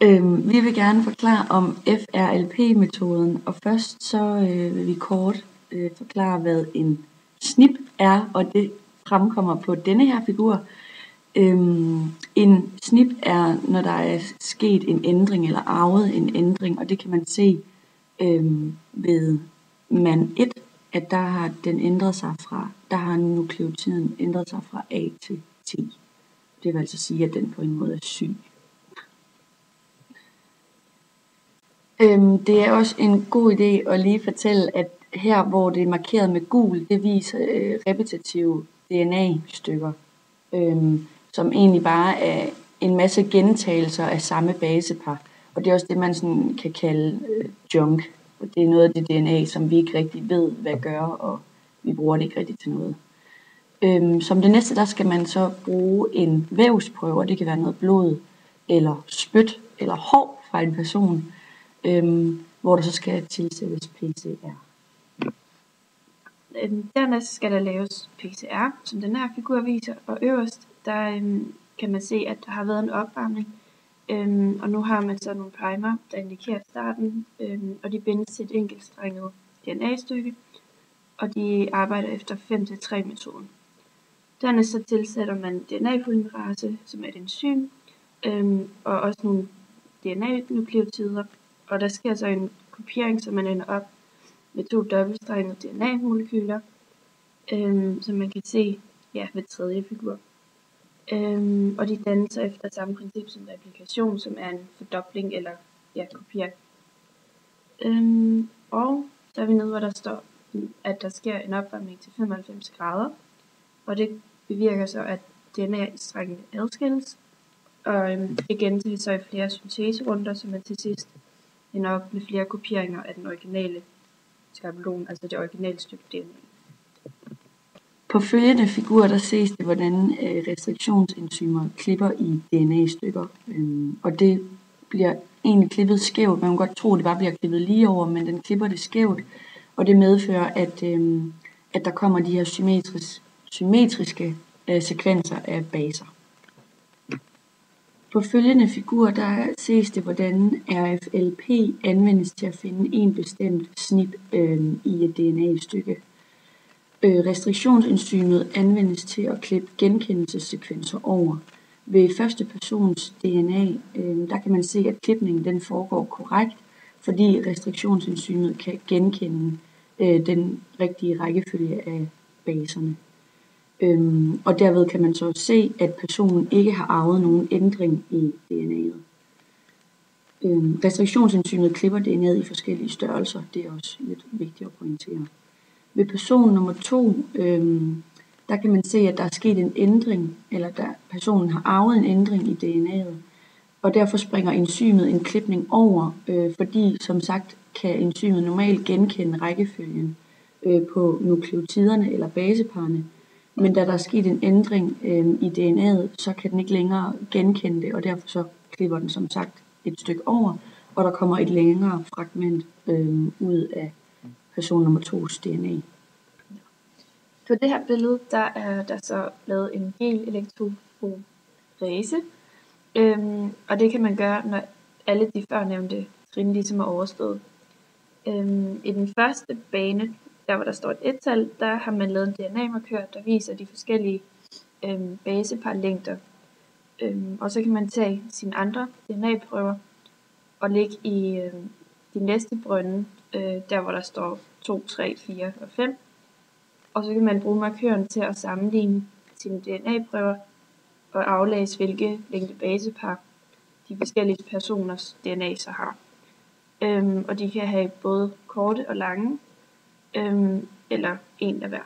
Vi vil gerne forklare om FRLP-metoden, og først så vil vi kort forklare, hvad en SNP er, og det fremkommer på denne her figur. En SNP er, når der er sket en ændring eller arvet en ændring, og det kan man se ved mand 1, at der har den ændret sig der har nukleotiden ændret sig fra A til T. Det vil altså sige, at den på en måde er syg. Det er også en god idé at lige fortælle, at her hvor det er markeret med gul, det viser repetitive DNA-stykker, som egentlig bare er en masse gentagelser af samme basepar. Og det er også det, man sådan kan kalde junk. Og det er noget af det DNA, som vi ikke rigtig ved, hvad gør, og vi bruger det ikke rigtig til noget. Som det næste, der skal man så bruge en vævsprøve, og det kan være noget blod, eller spyt, eller hår fra en person, hvor der så skal tilsættes PCR. Dernæst skal der laves PCR, som den her figur viser, og øverst der kan man se, at der har været en opvarmning, og nu har man så nogle primer, der indikerer starten, og de bindes til et enkeltstrenget DNA-stykke, og de arbejder efter 5-3-metoden. Dernæst så tilsætter man DNA-polymerase, som er et enzym, og også nogle DNA-nukleotider, og der sker så en kopiering, så man ender op med 2 dobbeltstrengede DNA-molekyler, som man kan se ved tredje figur. Og de danner sig efter samme princip som replikation, som er en fordobling eller kopiering. Og så er vi nede, hvor der står, at der sker en opvarmning til 95 grader, og det bevirker så, at DNA-strengene adskilles, og det gentages så i flere synteserunder, så man til sidst ender op med flere kopieringer af den originale skabelon, altså det originale stykke DNA. På følgende figur, der ses det, hvordan restriktionsenzymer klipper i DNA-stykker, og det bliver egentlig klippet skævt. Man kan godt tro, at det bare bliver klippet lige over, men den klipper det skævt, og det medfører, at der kommer de her symmetriske sekvenser af baser. På følgende figur, der ses det, hvordan RFLP anvendes til at finde en bestemt SNP i et DNA-stykke. Restriktionsenzymet anvendes til at klippe genkendelsessekvenser over. Ved første persons DNA, der kan man se, at klipningen den foregår korrekt, fordi restriktionsenzymet kan genkende den rigtige rækkefølge af baserne. Og derved kan man så se, at personen ikke har arvet nogen ændring i DNA'et. Restriktionsenzymet klipper DNA'et i forskellige størrelser. Det er også lidt vigtigt at pointere. Ved person nummer 2, der kan man se, at der er sket en ændring, eller personen har arvet en ændring i DNA'et. Og derfor springer enzymet en klipning over, fordi som sagt kan enzymet normalt genkende rækkefølgen på nukleotiderne eller baseparerne. Men da der er sket en ændring i DNA'et, så kan den ikke længere genkende det, og derfor så klipper den som sagt et stykke over, og der kommer et længere fragment ud af person nummer 2's DNA. På det her billede, der er der så lavet en hel elektroforese, og det kan man gøre, når alle de førnævnte trin ligesom er overstået. I den første bane, der hvor der står et 1-tal, der har man lavet en DNA-markør, der viser de forskellige baseparlængder. Og så kan man tage sine andre DNA-prøver og lægge i de næste brønde, der hvor der står 2, 3, 4 og 5. Og så kan man bruge markøren til at sammenligne sine DNA-prøver og aflæse, hvilke længde basepar de forskellige personers DNA så har. Og de kan have både korte og lange, eller en af hver.